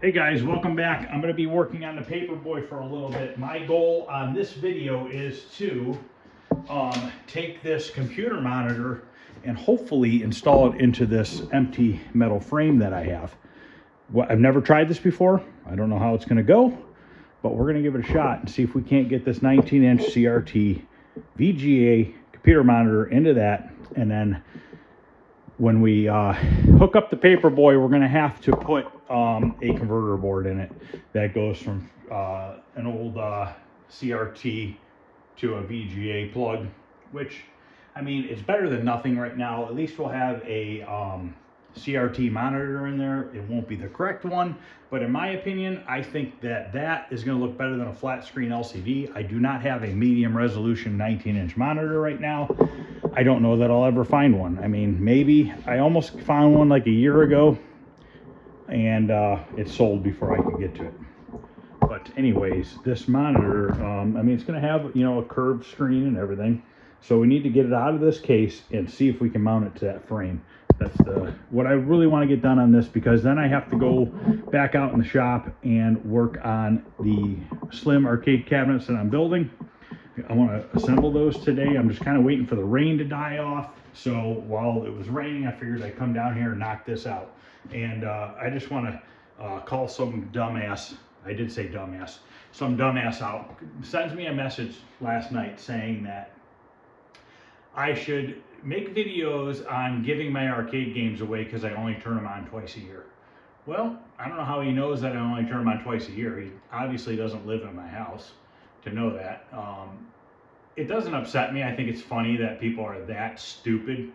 Hey guys, welcome back. I'm going to be working on the Paperboy for a little bit. My goal on this video is to take this computer monitor and hopefully install it into this empty metal frame that I have. Well, I've never tried this before. I don't know how it's going to go, but we're going to give it a shot and see if we can't get this 19-inch CRT VGA computer monitor into that. And then when we hook up the Paperboy, we're going to have to put a converter board in it that goes from an old CRT to a VGA plug, which, I mean, it's better than nothing right now. At least we'll have a CRT monitor in there. It won't be the correct one, but in my opinion, I think that that is going to look better than a flat screen LCD. I do not have a medium resolution 19-inch monitor right now. I don't know that I'll ever find one. I mean, maybe. I almost found one like a year ago, and it sold before I could get to it. But anyways, this monitor, I mean, it's going to have, you know, a curved screen and everything. So we need to get it out of this case and see if we can mount it to that frame. That's what I really want to get done on this, because then I have to go back out in the shop and work on the slim arcade cabinets that I'm building. I want to assemble those today. I'm just kind of waiting for the rain to die off. So while it was raining, I figured I'd come down here and knock this out. And I just want to call some dumbass, I did say dumbass, some dumbass out, sends me a message last night saying that I should make videos on giving my arcade games away because I only turn them on twice a year. Well, I don't know how he knows that I only turn them on twice a year. He obviously doesn't live in my house to know that. It doesn't upset me. I think it's funny that people are that stupid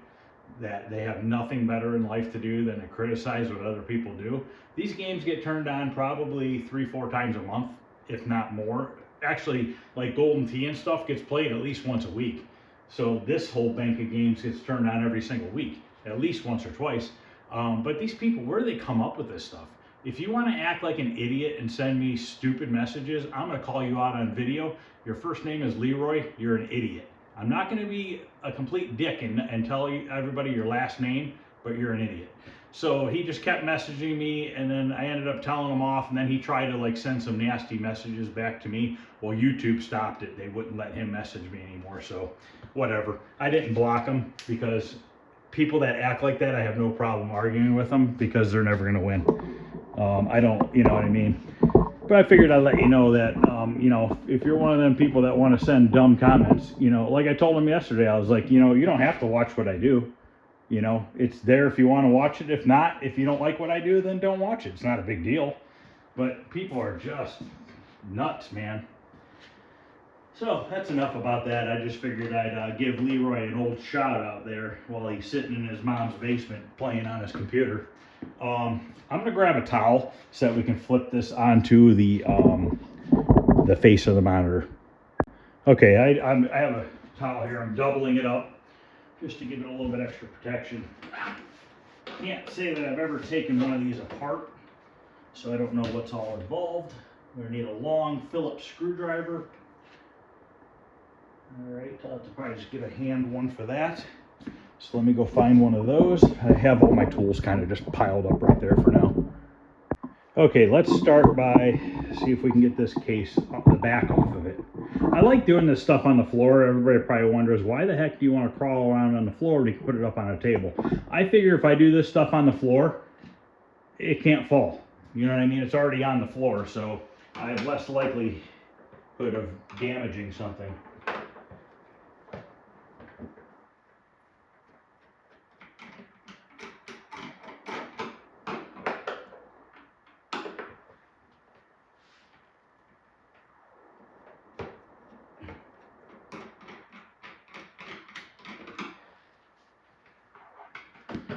that they have nothing better in life to do than to criticize what other people do. These games get turned on probably 3-4 times a month, if not more. Actually, like Golden Tee and stuff gets played at least once a week. So this whole bank of games gets turned on every single week, at least once or twice. But these people, where do they come up with this stuff? If you want to act like an idiot and send me stupid messages, I'm going to call you out on video. Your first name is Leroy. You're an idiot. I'm not going to be a complete dick and tell everybody your last name, but you're an idiot. So he just kept messaging me, and then I ended up telling him off, and then he tried to like send some nasty messages back to me. Well, YouTube stopped it. They wouldn't let him message me anymore, so whatever. I didn't block him because people that act like that, I have no problem arguing with them because they're never going to win. I don't, you know what I mean? But I figured I'd let you know that, you know, if you're one of them people that want to send dumb comments, you know, like I told him yesterday, I was like, you know, you don't have to watch what I do. You know, it's there if you want to watch it. If not, if you don't like what I do, then don't watch it. It's not a big deal. But people are just nuts, man. So that's enough about that. I just figured I'd give Leroy an old shout out there while he's sitting in his mom's basement playing on his computer. I'm gonna grab a towel so that we can flip this onto the face of the monitor. Okay, I have a towel here. I'm doubling it up just to give it a little bit extra protection. Can't say that I've ever taken one of these apart, so I don't know what's all involved. We're gonna need a long Phillips screwdriver. All right, I'll have to probably just get a hand one for that. So let me go find one of those. I have all my tools kind of just piled up right there for now. Okay, let's start by see if we can get this case, the back off of it. I like doing this stuff on the floor. Everybody probably wonders, why the heck do you want to crawl around on the floor when you can put it up on a table? I figure if I do this stuff on the floor, it can't fall. You know what I mean? It's already on the floor, so I have less likelihood of damaging something.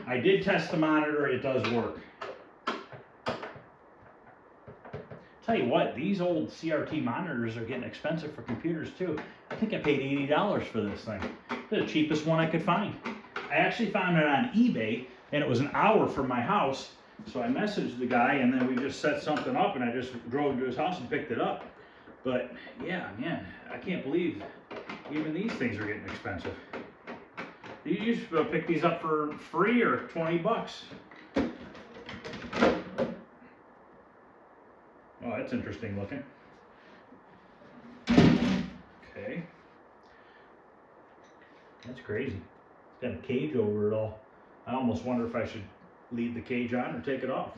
I did test the monitor, it does work. Tell you what, these old CRT monitors are getting expensive for computers too. I think I paid $80 for this thing. The cheapest one I could find. I actually found it on eBay, and it was an hour from my house. So I messaged the guy, and then we just set something up, and I just drove to his house and picked it up. But yeah, man, I can't believe even these things are getting expensive. You used to pick these up for free or 20 bucks. that's interesting looking. Okay. That's crazy. It's got a cage over it all. I almost wonder if I should leave the cage on or take it off.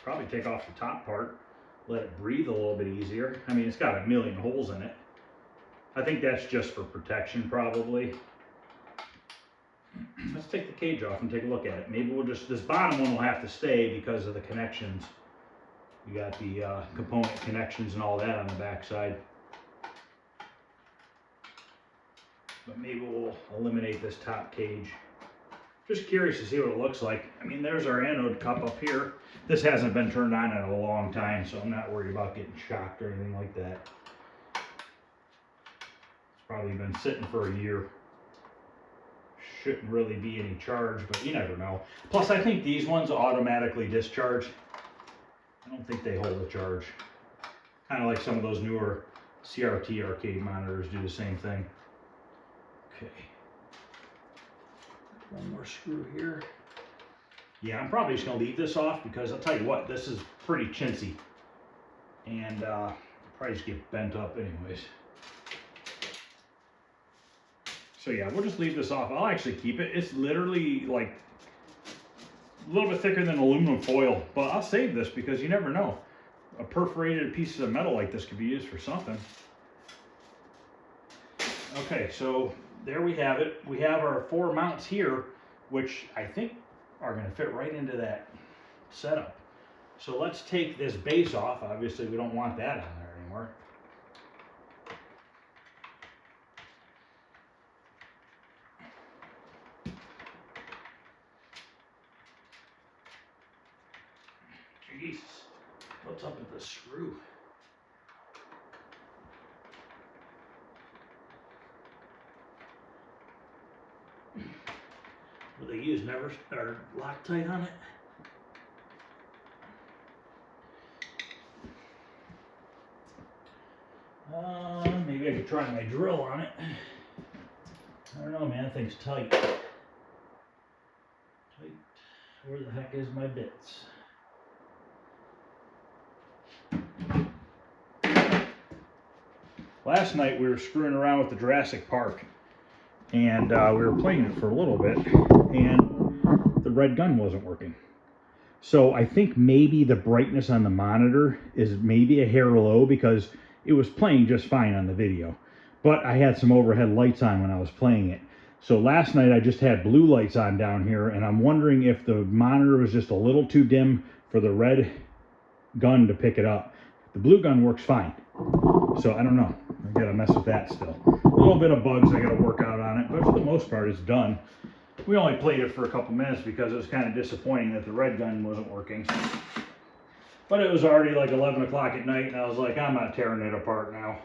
Probably take off the top part, let it breathe a little bit easier. I mean, it's got a million holes in it. I think that's just for protection, probably. Let's take the cage off and take a look at it. Maybe we'll just, this bottom one will have to stay because of the connections. You got the component connections and all that on the back side. But maybe we'll eliminate this top cage. Just curious to see what it looks like. I mean, there's our anode cup up here. This hasn't been turned on in a long time, so I'm not worried about getting shocked or anything like that. It's probably been sitting for a year. Shouldn't really be any charge, but you never know. Plus, I think these ones automatically discharge. I don't think they hold a charge. Kind of like some of those newer CRT arcade monitors do the same thing. Okay. One more screw here. Yeah, I'm probably just gonna leave this off because I'll tell you what, this is pretty chintzy. And probably just get bent up anyways. So yeah, we'll just leave this off. I'll actually keep it. It's literally like a little bit thicker than aluminum foil, but I'll save this because you never know. A perforated piece of metal like this could be used for something. Okay, so there we have it. We have our 4 mounts here, which I think are going to fit right into that setup. So let's take this base off. Obviously, we don't want that on there anymore. Jesus, what's up with the screw? Will they use never or Loctite on it? Maybe I could try my drill on it. I don't know, man. That thing's tight. Tight. Where the heck is my bits? Last night we were screwing around with the Jurassic Park, and we were playing it for a little bit, and the red gun wasn't working. So I think maybe the brightness on the monitor is maybe a hair low because it was playing just fine on the video. But I had some overhead lights on when I was playing it. So last night I just had blue lights on down here, and I'm wondering if the monitor was just a little too dim for the red gun to pick it up. The blue gun works fine. So I don't know. I gotta mess with that still. A little bit of bugs I gotta work out on it, but for the most part it's done. We only played it for a couple minutes because it was kind of disappointing that the red gun wasn't working. But it was already like 11 o'clock at night, and I was like, I'm not tearing it apart now.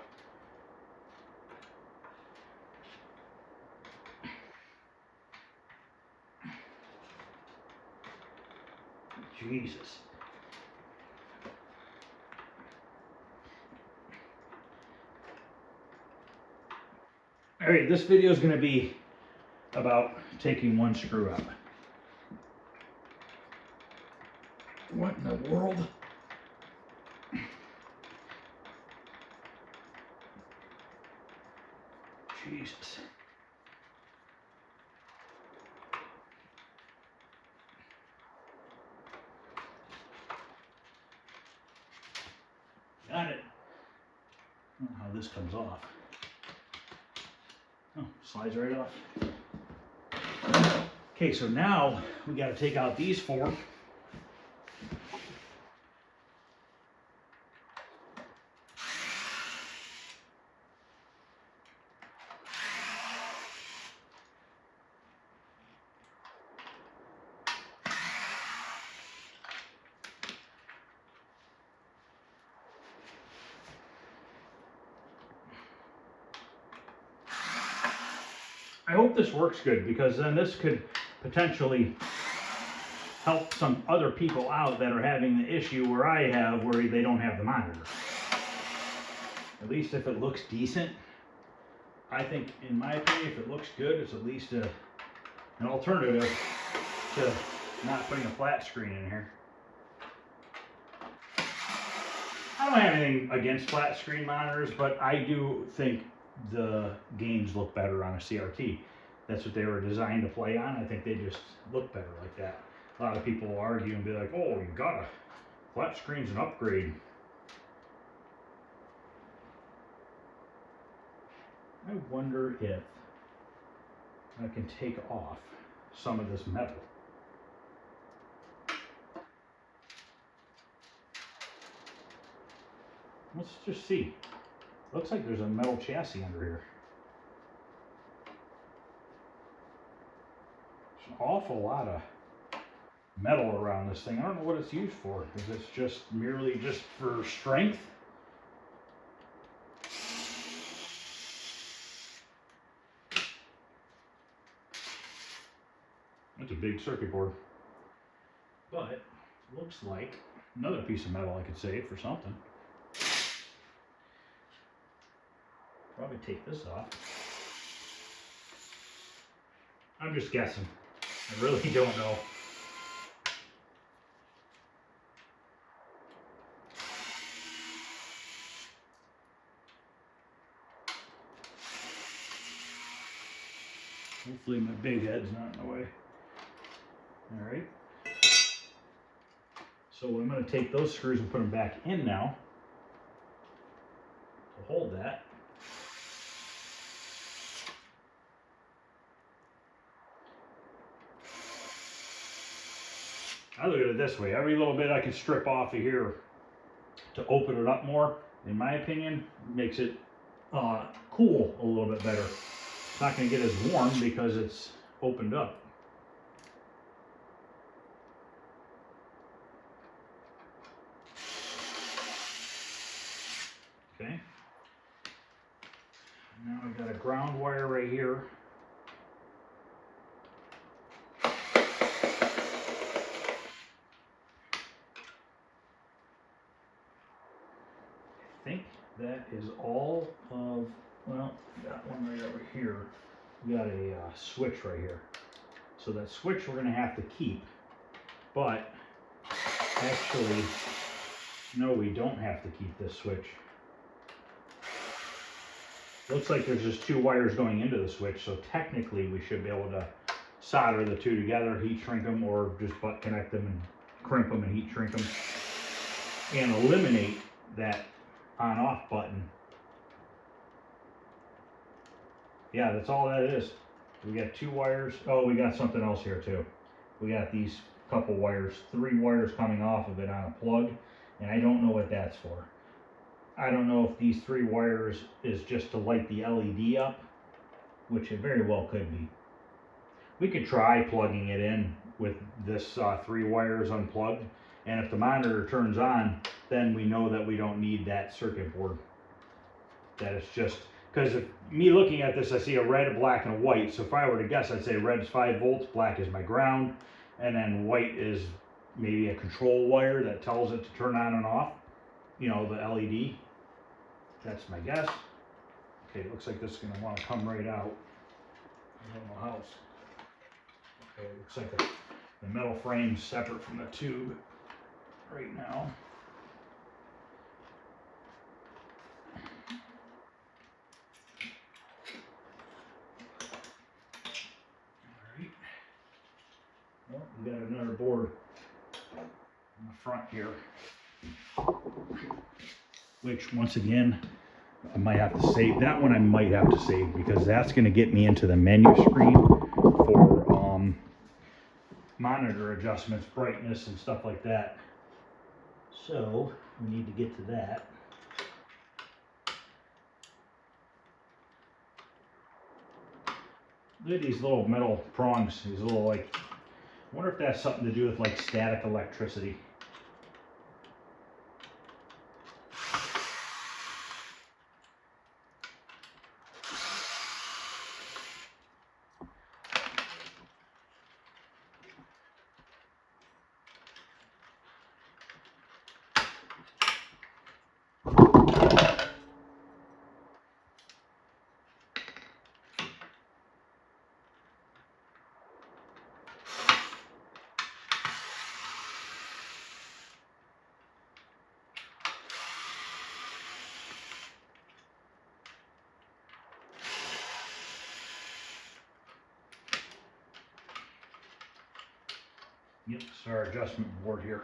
Jesus. All right, this video is going to be about taking one screw out. What in the world? Jesus. Got it. I don't know how this comes off. Oh, slides right off. Okay, so now we got to take out these 4. I hope this works good because then this could potentially help some other people out that are having the issue where I have, where they don't have the monitor. At least if it looks decent. I think, in my opinion, if it looks good, it's at least an alternative to not putting a flat screen in here. I don't have anything against flat screen monitors, but I do think the games look better on a CRT. That's what they were designed to play on. I think they just look better like that. A lot of people will argue and be like, oh, you got a flat screen's an upgrade. I wonder if I can take off some of this metal. Let's just see. Looks like there's a metal chassis under here. There's an awful lot of metal around this thing. I don't know what it's used for. Is it's just merely just for strength? That's a big circuit board. But looks like another piece of metal I could save for something. Probably take this off. I'm just guessing. I really don't know. Hopefully my big head's not in the way. All right. So I'm going to take those screws and put them back in now to hold that. I look at it this way. Every little bit I can strip off of here to open it up more, in my opinion, makes it cool a little bit better. It's not going to get as warm because it's opened up. Okay. Now I've got a ground wire right here. I think that is all of, well, got one right over here. We got a switch right here. So that switch we're going to have to keep, but actually, no, we don't have to keep this switch. Looks like there's just two wires going into the switch, so technically we should be able to solder the two together, heat shrink them, or just butt connect them and crimp them and heat shrink them, and eliminate that on-off button. Yeah, that's all that is. We got two wires. Oh, we got something else here too. We got these couple wires, 3 wires coming off of it on a plug, and I don't know what that's for. I don't know if these 3 wires is just to light the LED up, which it very well could be. We could try plugging it in with this 3 wires unplugged, and if the monitor turns on, then we know that we don't need that circuit board. That it's just, because if me looking at this, I see a red, a black, and a white, so if I were to guess, I'd say red is 5 volts, black is my ground, and then white is maybe a control wire that tells it to turn on and off, you know, the LED. That's my guess. Okay, it looks like this is going to want to come right out. I don't know how it's, okay, it looks like the metal frame's separate from the tube right now. Alright. Well, we got another board in the front here, which once again, I might have to save. That one I might have to save because that's going to get me into the menu screen for monitor adjustments, brightness, and stuff like that. So we need to get to that. Look at these little metal prongs, these little, like, I wonder if that's something to do with like static electricity. Yep, it's our adjustment board here.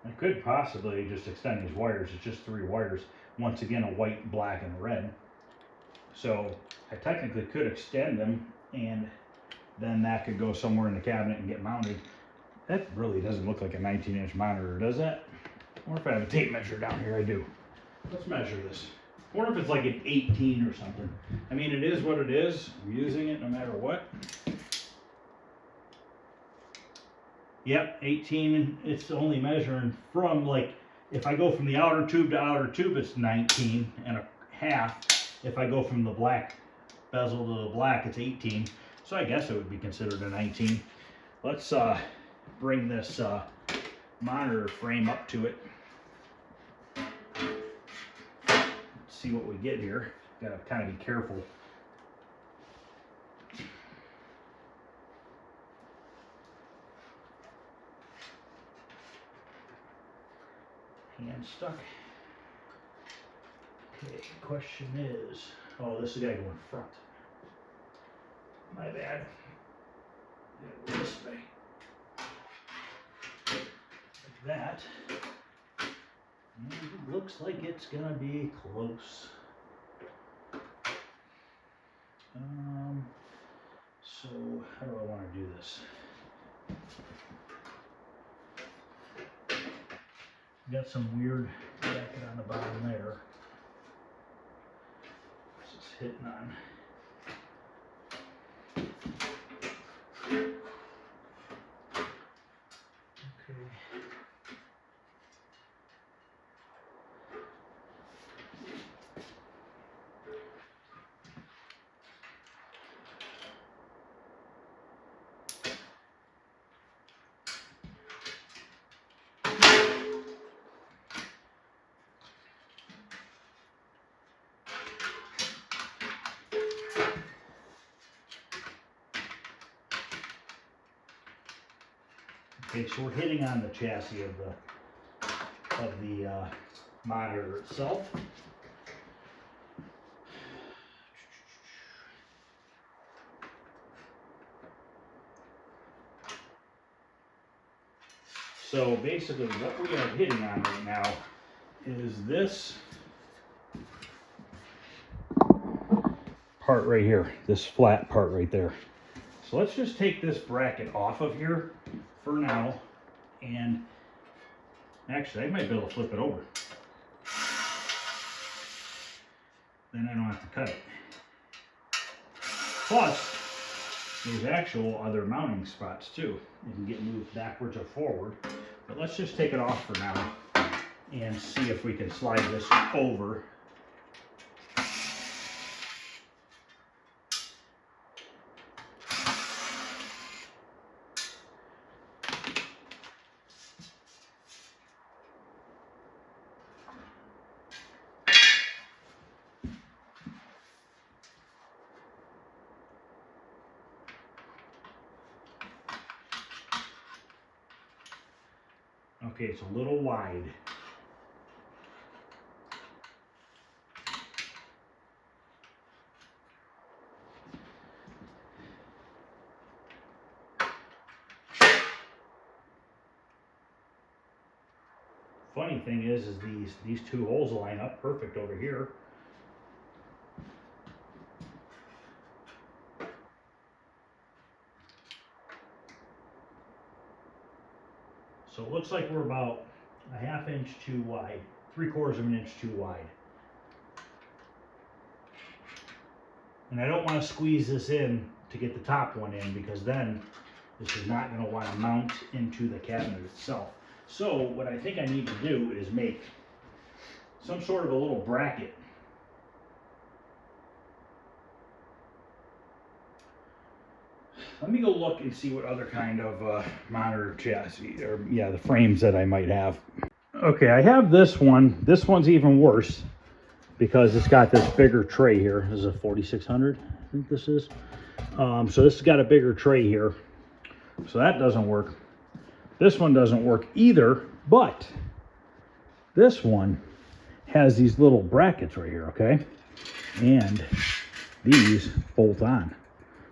I could possibly just extend these wires. It's just 3 wires. Once again, a white, black, and a red. So I technically could extend them, and then that could go somewhere in the cabinet and get mounted. That really doesn't look like a 19-inch monitor, does it? I wonder if I have a tape measure down here. I do. Let's measure this. I wonder if it's like an 18 or something. I mean, it is what it is. I'm using it no matter what. Yep, 18. It's only measuring from, like, if I go from the outer tube to outer tube, it's 19 and a half. If I go from the black bezel to the black, it's 18. So I guess it would be considered a 19. Let's bring this monitor frame up to it. Let's see what we get here. Gotta kind of be careful. Hand stuck. Okay, question is, oh, this is gotta go in front. My bad. Gotta go this way. Like that. And it looks like it's gonna be close. So how do I want to do this? Got some weird bracket on the bottom there. This is hitting on. Okay. Okay, so we're hitting on the chassis of the monitor itself. So basically what we are hitting on right now is this part right here, this flat part right there. So let's just take this bracket off of here for now, and actually I might be able to flip it over. Then I don't have to cut it. Plus, there's actual other mounting spots too. It can get moved backwards or forward. But let's just take it off for now and see if we can slide this over. Okay, it's a little wide. Funny thing is these 2 holes line up perfect over here. So it looks like we're about a 1/2 inch too wide, 3/4 of an inch too wide. And I don't want to squeeze this in to get the top one in, because then this is not going to want to mount into the cabinet itself. So what I think I need to do is make some sort of a little bracket. Let me go look and see what other kind of monitor chassis, or yeah, the frames that I might have. Okay, I have this one. This one's even worse because it's got this bigger tray here. This is a 4600, I think this is. So this has got a bigger tray here. So that doesn't work. This one doesn't work either, but this one has these little brackets right here, okay? and these bolt on.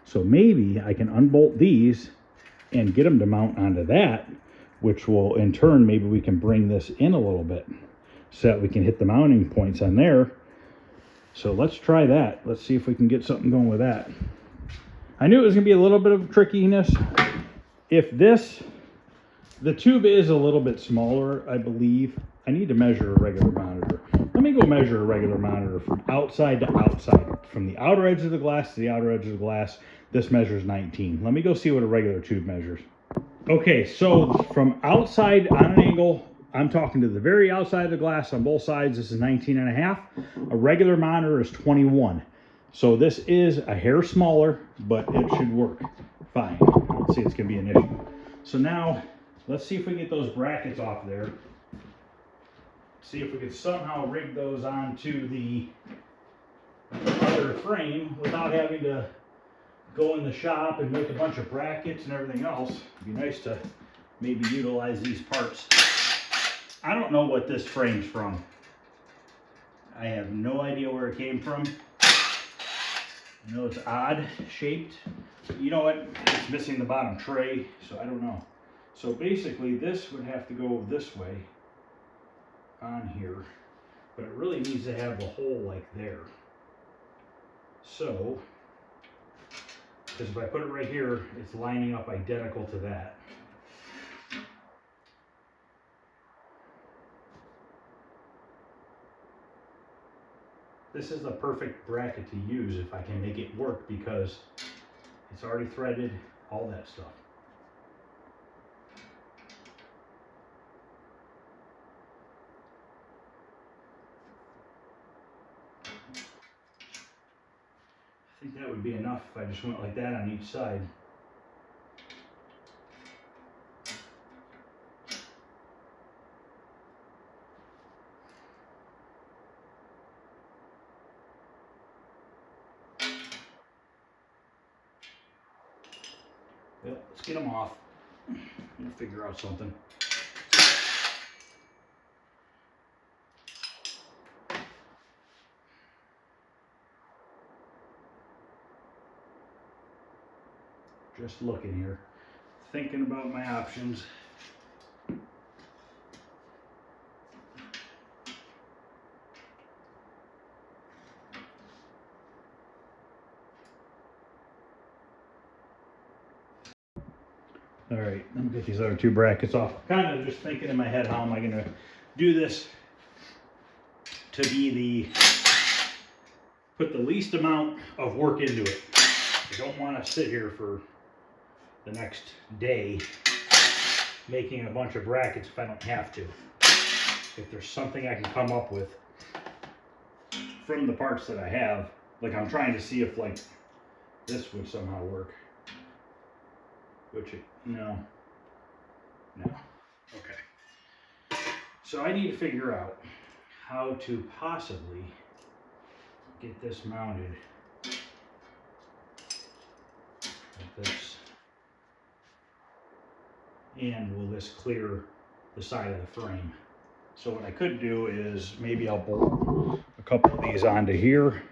So maybe I can unbolt these and get them to mount onto that, which will in turn, maybe we can bring this in a little bit so that we can hit the mounting points on there. So let's try that. Let's see if we can get something going with that. I knew it was gonna be a little bit of trickiness. If the tube is a little bit smaller, I believe. I need to measure a regular monitor. Let me go measure a regular monitor from outside to outside. From the outer edge of the glass to the outer edge of the glass, this measures 19. Let me go see what a regular tube measures. Okay, so from outside on an angle, I'm talking to the very outside of the glass on both sides, this is 19.5. A regular monitor is 21. So this is a hair smaller, but it should work fine. I don't see it's gonna be an issue. So now, let's see if we can get those brackets off there. See if we can somehow rig those onto the other frame without having to go in the shop and make a bunch of brackets and everything else. It'd be nice to maybe utilize these parts. I don't know what this frame's from. I have no idea where it came from. I know it's odd shaped. You know what? It's missing the bottom tray, so I don't know. So basically this would have to go this way on here, but it really needs to have the hole like there. So, because if I put it right here, it's lining up identical to that. This is the perfect bracket to use if I can make it work because it's already threaded, all that stuff. I think that would be enough if I just went like that on each side. Well, let's get them off. We'll figure out something. Just looking here, thinking about my options. All right, let me get these other two brackets off. Kind of just thinking in my head, how am I gonna do this to be put the least amount of work into it. I don't want to sit here for the next day making a bunch of brackets if I don't have to. If there's something I can come up with from the parts that I have, like I'm trying to see if like this would somehow work. Which no. Okay. So I need to figure out how to possibly get this mounted like this. And will this clear the side of the frame? So what I could do is maybe I'll bolt a couple of these onto here.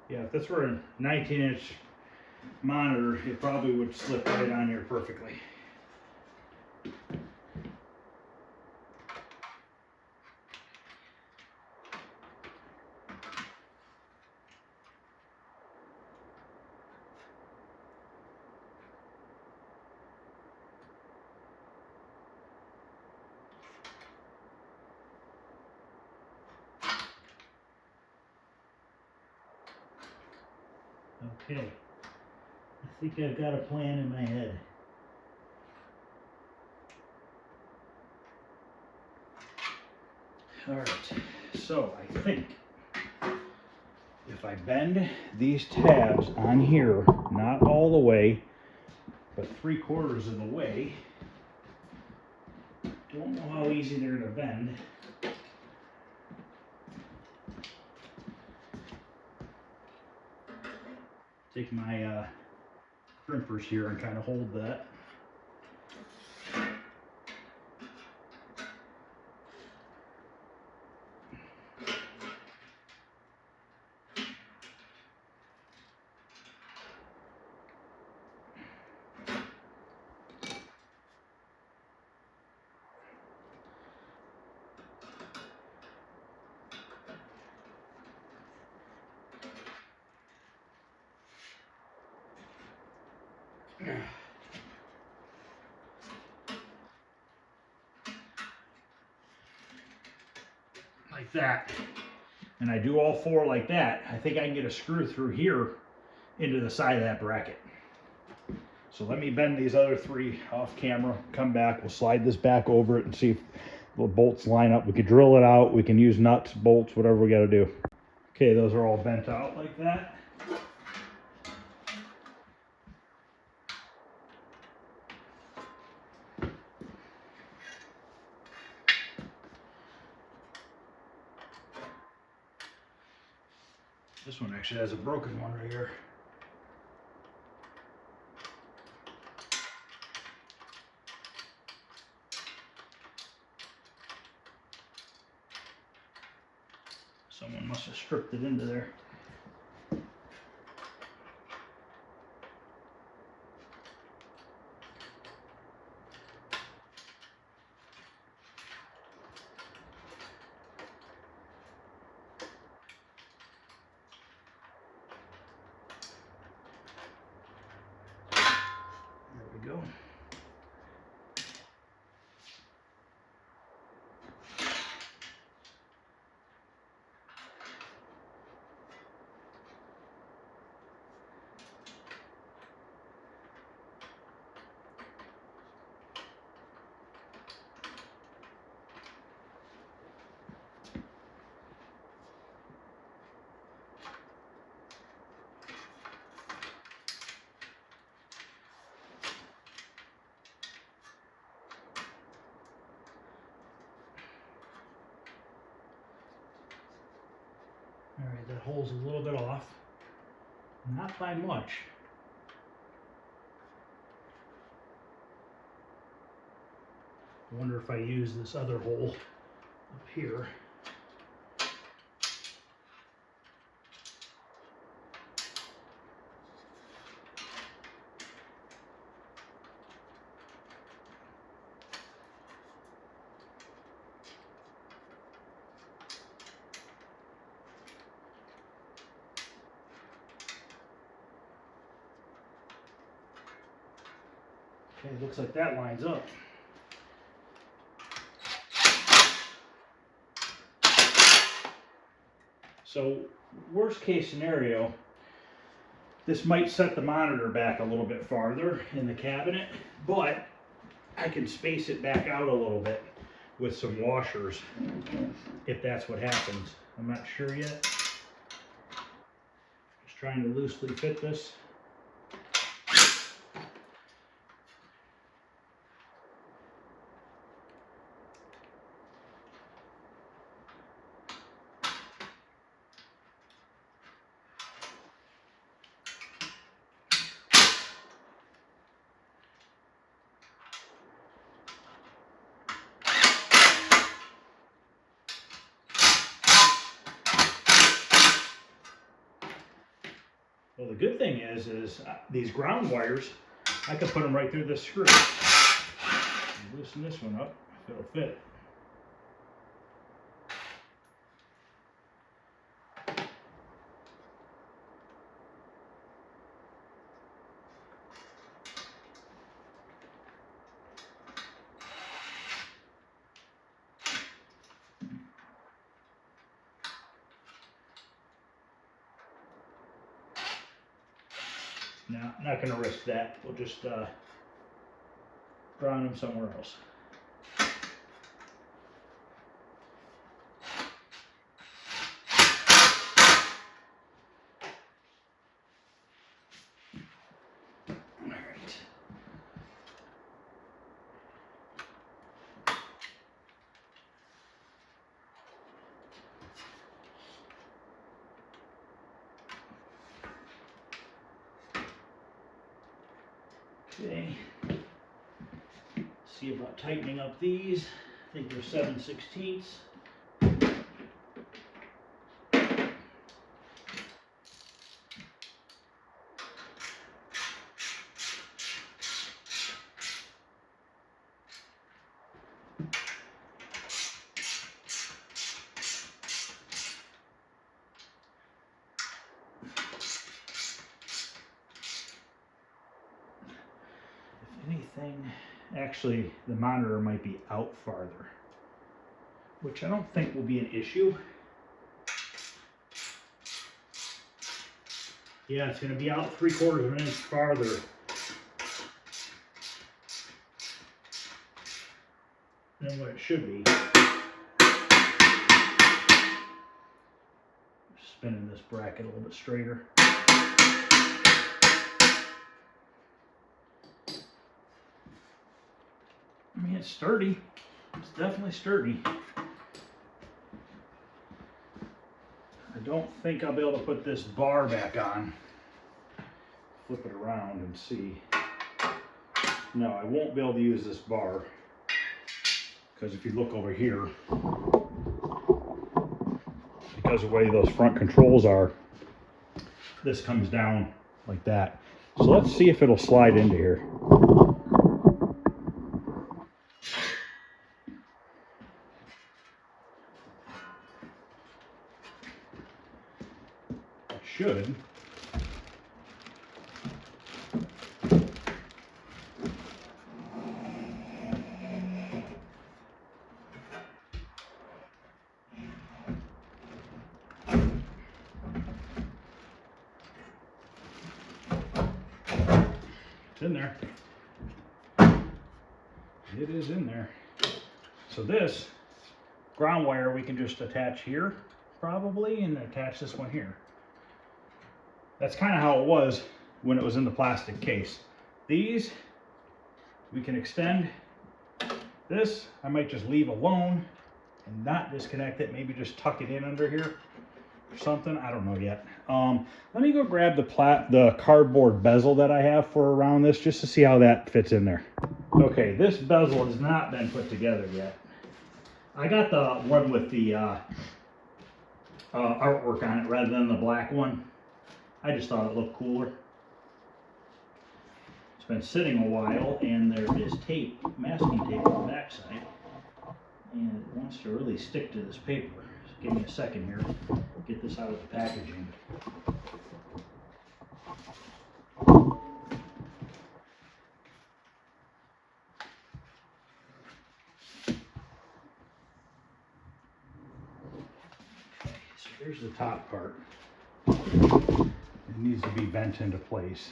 Yeah, if this were a 19-inch monitor, it probably would slip right on here perfectly. Okay, I think I've got a plan in my head. All right, so I think if I bend these tabs on here, not all the way, but 3/4 of the way, don't know how easy they're gonna bend. Take my crimpers here and kind of hold that. Like that. And I do all 4 like that. I think I can get a screw through here into the side of that bracket. So let me bend these other 3 off camera, come back, we'll slide this back over it and see if the bolts line up. We could drill it out, we can use nuts, bolts, whatever we gotta do. Okay, those are all bent out like that. This one actually has a broken one right here. Someone must have stripped it into there. There we go. All right, that hole's a little bit off. Not by much. I wonder if I use this other hole up here. Okay, looks like that lines up. So, worst case scenario, this might set the monitor back a little bit farther in the cabinet, but I can space it back out a little bit with some washers if that's what happens. I'm not sure yet. Just trying to loosely fit this. Well, the good thing is these ground wires, I can put them right through this screw. Loosen this one up, if it'll fit. No, not going to risk that. We'll just ground them somewhere else. All right. Okay. See about tightening up these. I think they're 7/16. Anything, actually the monitor might be out farther, which I don't think will be an issue. Yeah, it's going to be out 3/4 of an inch farther than what it should be. Spinning this bracket a little bit straighter. I mean, it's sturdy. It's definitely sturdy. I don't think I'll be able to put this bar back on. Flip it around and see. No, I won't be able to use this bar, because if you look over here, because of the way those front controls are, this comes down like that. So let's see if it'll slide into here. It should. It's in there. It is in there. So this ground wire we can just attach here probably, and attach this one here. That's kind of how it was when it was in the plastic case. These we can extend. This I might just leave alone and not disconnect it, maybe just tuck it in under here or something. I don't know yet. Let me go grab the cardboard bezel that I have for around this, just to see how that fits in there. Okay, this bezel has not been put together yet. I got the one with the artwork on it rather than the black one. I just thought it looked cooler. It's been sitting a while, and there is tape, masking tape on the back side, and it wants to really stick to this paper. So give me a second here, get this out of the packaging. So here's the top part. It needs to be bent into place.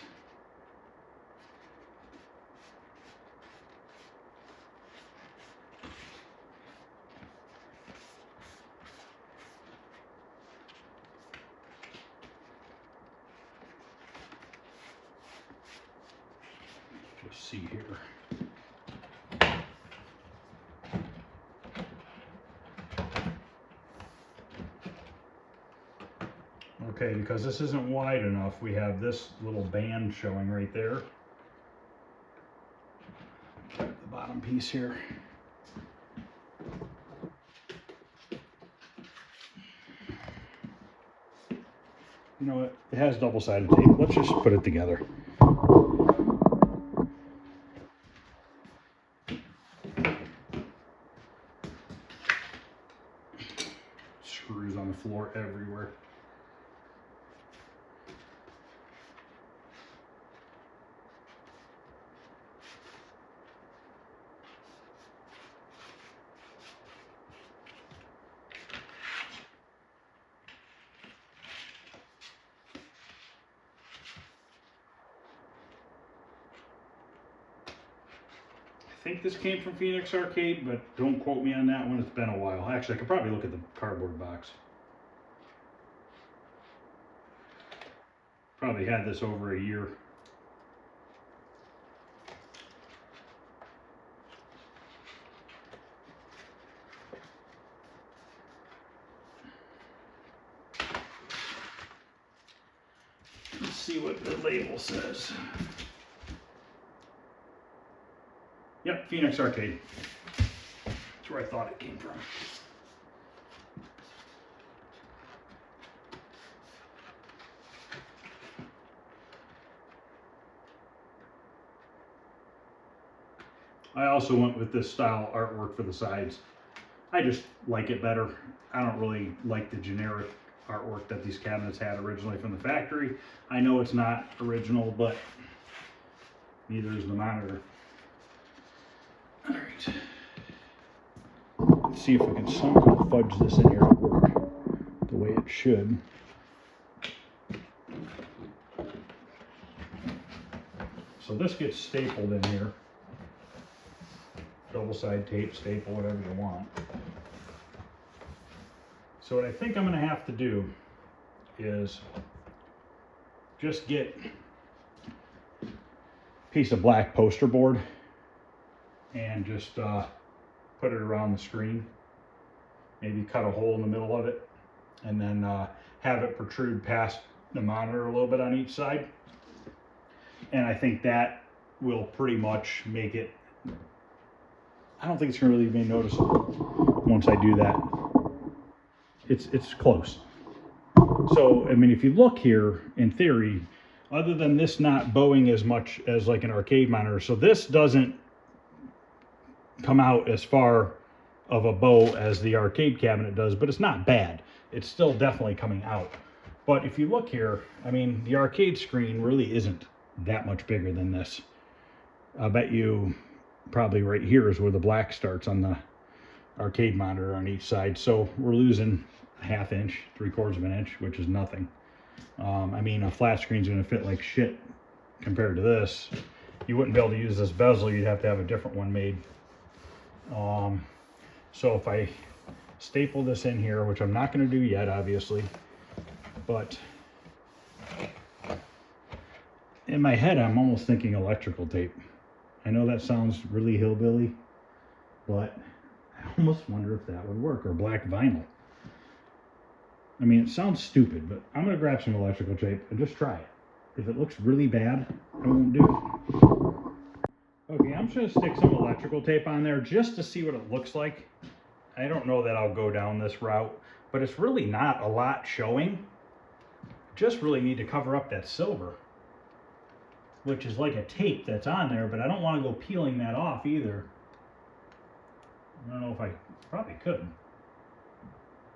Just see here. Okay, because this isn't wide enough, we have this little band showing right there. Grab the bottom piece here. You know what? It has double-sided tape. Let's just put it together. Screws on the floor everywhere. I think this came from Phoenix Arcade, but don't quote me on that one. It's been a while. Actually, I could probably look at the cardboard box. Probably had this over a year. Let's see what the label says. Yep, Phoenix Arcade. That's where I thought it came from. I also went with this style artwork for the sides. I just like it better. I don't really like the generic artwork that these cabinets had originally from the factory. I know it's not original, but neither is the monitor. All right. Let's see if we can somehow fudge this in here to work the way it should. So this gets stapled in here. Double side tape, staple, whatever you want. So what I think I'm going to have to do is just get a piece of black poster board and just put it around the screen. Maybe cut a hole in the middle of it and then have it protrude past the monitor a little bit on each side. And I think that will pretty much make it, I don't think it's going to really be noticeable once I do that. It's close. So, I mean, if you look here, in theory, other than this not bowing as much as like an arcade monitor, so this doesn't come out as far of a bow as the arcade cabinet does, but it's not bad. It's still definitely coming out. But if you look here, I mean, the arcade screen really isn't that much bigger than this. I bet you probably right here is where the black starts on the arcade monitor on each side. So we're losing a ½ inch, 3/4 of an inch, which is nothing. I mean, a flat screen's gonna fit like shit compared to this. You wouldn't be able to use this bezel. You'd have to have a different one made. So if I staple this in here, which I'm not going to do yet, obviously, but in my head, I'm almost thinking electrical tape. I know that sounds really hillbilly, but I almost wonder if that would work, or black vinyl. I mean, it sounds stupid, but I'm going to grab some electrical tape and just try it. If it looks really bad, I won't do it. Okay, I'm just going to stick some electrical tape on there just to see what it looks like. I don't know that I'll go down this route, but it's really not a lot showing. Just really need to cover up that silver, which is like a tape that's on there, but I don't want to go peeling that off either. I don't know if I probably could.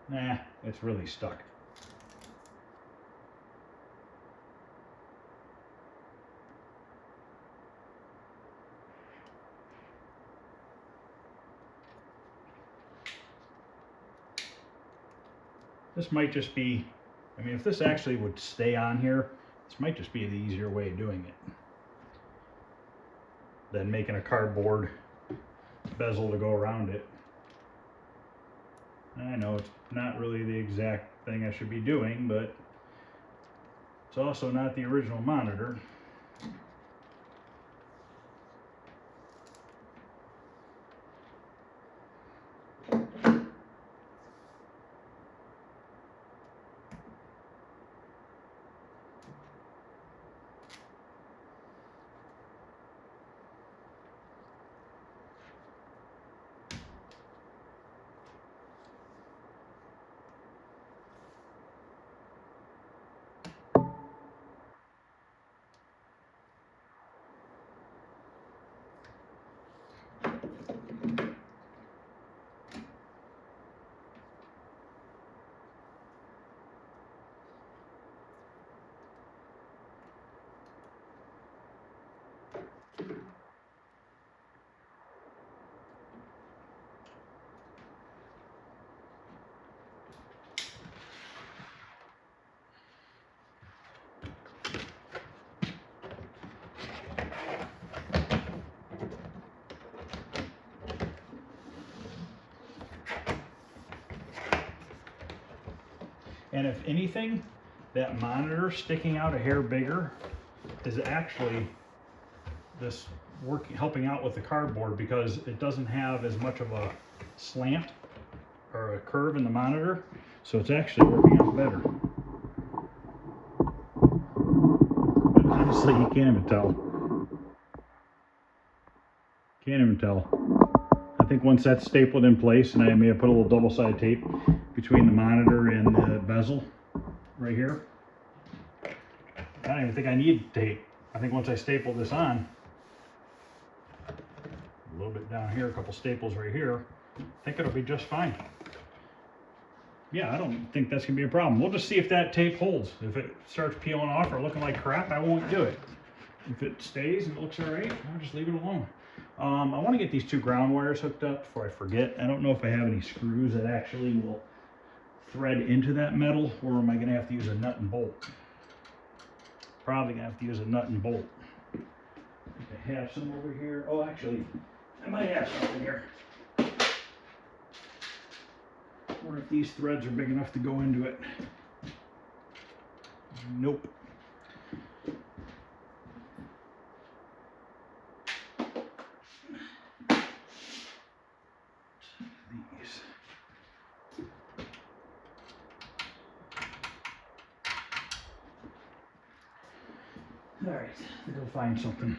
Nah, it's really stuck. This might just be, I mean, if this actually would stay on here, this might just be the easier way of doing it than making a cardboard bezel to go around it. I know it's not really the exact thing I should be doing, but it's also not the original monitor. And if anything, that monitor sticking out a hair bigger is actually this helping out with the cardboard, because it doesn't have as much of a slant or a curve in the monitor, so it's actually working out better. But honestly, you can't even tell. Can't even tell. I think once that's stapled in place, and I may have put a little double-sided tape between the monitor and the bezel right here. I don't even think I need tape. I think once I staple this on, a little bit down here, a couple staples right here, I think it'll be just fine. Yeah, I don't think that's gonna be a problem. We'll just see if that tape holds. If it starts peeling off or looking like crap, I won't do it. If it stays and it looks all right, I'll just leave it alone. I want to get these two ground wires hooked up before I forget. I don't know if I have any screws that actually will thread into that metal, or am I going to have to use a nut and bolt? Probably going to have to use a nut and bolt. I have some over here. Oh, actually, I might have something here. Or if these threads are big enough to go into it. Nope. All right, I'll go find something.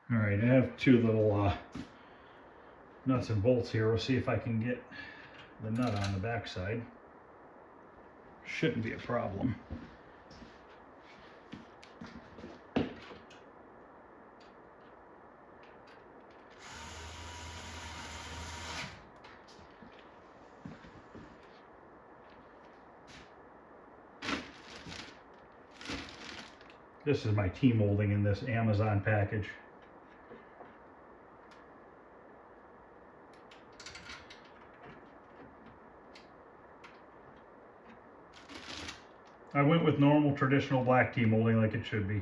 All right, I have two little nuts and bolts here. We'll see if I can get the nut on the back side. Shouldn't be a problem. This is my T-molding in this Amazon package. I went with normal traditional black T-molding like it should be.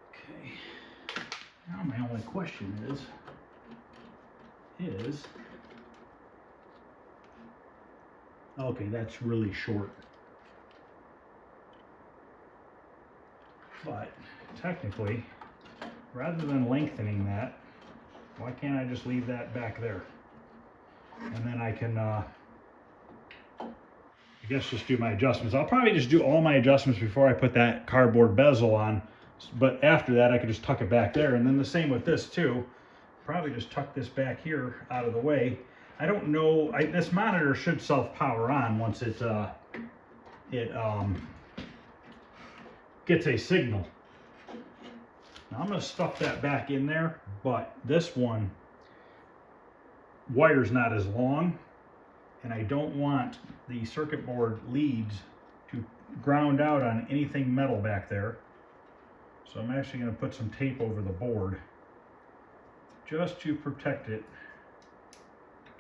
Okay. Now my only question is okay, that's really short. But technically, rather than lengthening that, why can't I just leave that back there? And then I can, I guess, just do my adjustments. I'll probably just do all my adjustments before I put that cardboard bezel on. But after that, I could just tuck it back there. And then the same with this too. Probably just tuck this back here out of the way. I don't know, this monitor should self-power on once it gets a signal. Now I'm going to stuff that back in there, but this one, wire's not as long, and I don't want the circuit board leads to ground out on anything metal back there. So I'm actually going to put some tape over the board just to protect it,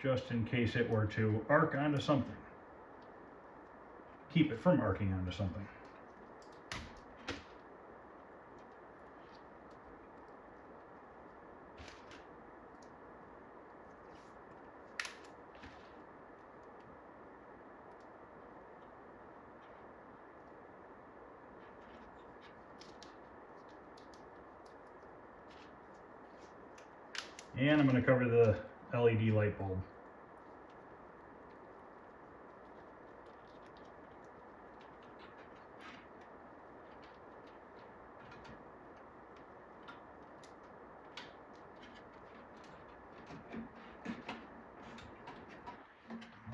just in case it were to arc onto something. Keep it from arcing onto something. And I'm going to cover the LED light bulb.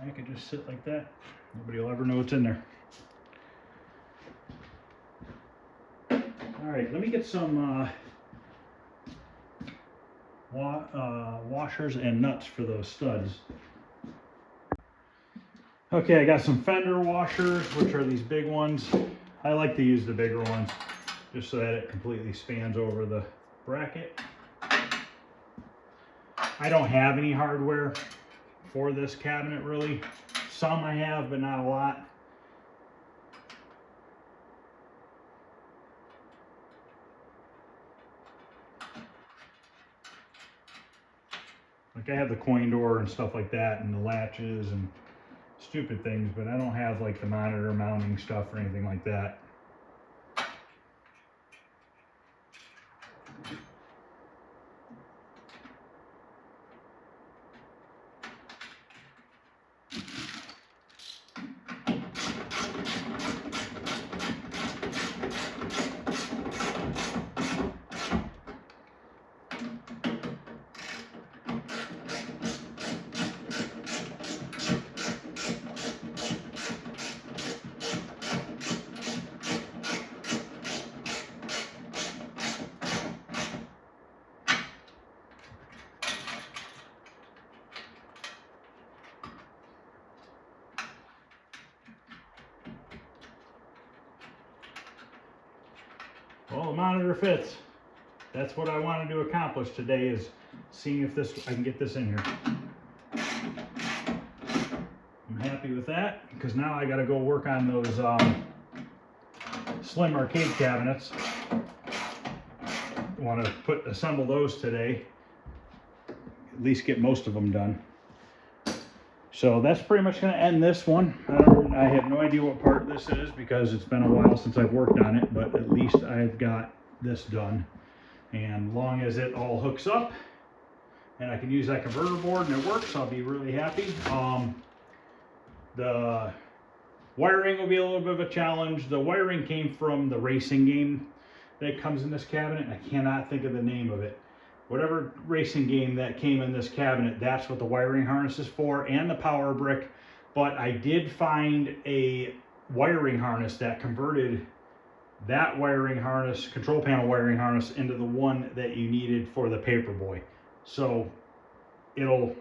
I could just sit like that. Nobody will ever know what's in there. All right, let me get some washers and nuts for those studs. Okay, I got some fender washers, which are these big ones. I like to use the bigger ones just so that it completely spans over the bracket. I don't have any hardware for this cabinet really. Some I have, but not a lot. Like I have the coin door and stuff like that, and the latches and stupid things, but I don't have like the monitor mounting stuff or anything like that. Well, the monitor fits. That's what I wanted to accomplish today, is seeing if I can get this in here. I'm happy with that, because now I got to go work on those slim arcade cabinets. I want to assemble those today. At least get most of them done. So that's pretty much going to end this one. I have no idea what part this is because it's been a while since I've worked on it, but at least I've got this done. And long as it all hooks up and I can use that converter board and it works, I'll be really happy. The wiring will be a little bit of a challenge. The wiring came from the racing game that comes in this cabinet, and I cannot think of the name of it. Whatever racing game that came in this cabinet, that's what the wiring harness is for, and the power brick. But I did find a wiring harness that converted that wiring harness, control panel wiring harness, into the one that you needed for the Paperboy. So it'll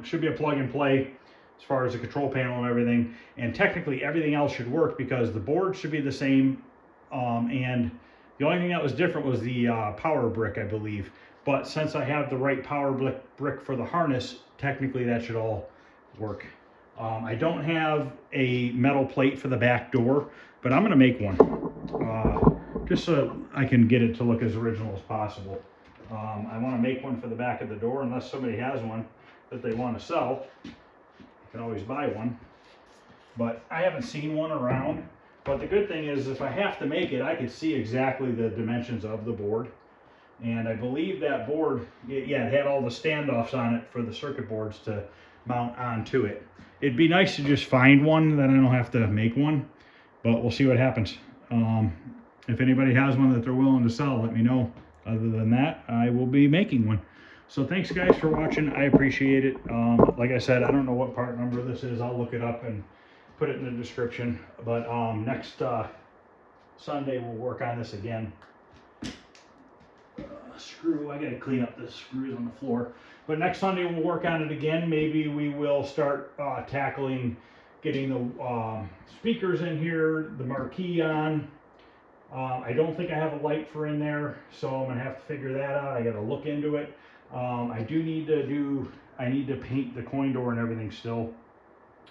should be a plug and play as far as the control panel and everything. And technically everything else should work because the board should be the same. And the only thing that was different was the power brick, I believe. But since I have the right power brick for the harness, technically that should all work. I don't have a metal plate for the back door, but I'm going to make one just so I can get it to look as original as possible. I want to make one for the back of the door, unless somebody has one that they want to sell. You can always buy one, but I haven't seen one around. But the good thing is, if I have to make it, I can see exactly the dimensions of the board. And I believe that board, it had all the standoffs on it for the circuit boards to mount onto it. It'd be nice to just find one that I don't have to make one, but we'll see what happens. If anybody has one that they're willing to sell, let me know. Other than that, I will be making one. So thanks guys for watching. I appreciate it. Like I said, I don't know what part number this is. I'll look it up and put it in the description. But next Sunday we'll work on this again. Screw, I gotta clean up the screws on the floor. But next Sunday we'll work on it again. Maybe we will start tackling getting the speakers in here, the marquee on. I don't think I have a light for in there, so I'm gonna have to figure that out. I gotta look into it. I need to paint the coin door and everything still,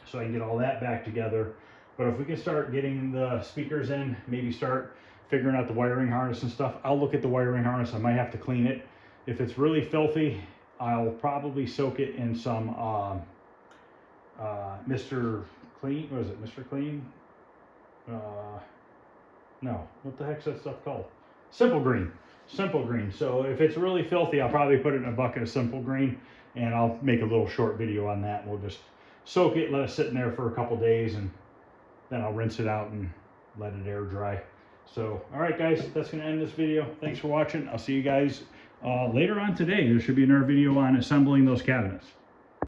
so I can get all that back together. But if we can start getting the speakers in, maybe start figuring out the wiring harness and stuff. I'll look at the wiring harness. I might have to clean it. If it's really filthy, I'll probably soak it in some Mr. Clean. What is it, Mr. Clean? No, what the heck's that stuff called? Simple Green. Simple Green. So if it's really filthy, I'll probably put it in a bucket of Simple Green, and I'll make a little short video on that. We'll just soak it, let it sit in there for a couple days, and then I'll rinse it out and let it air dry. So, all right, guys, that's going to end this video. Thanks for watching. I'll see you guys later on today. There should be another video on assembling those cabinets.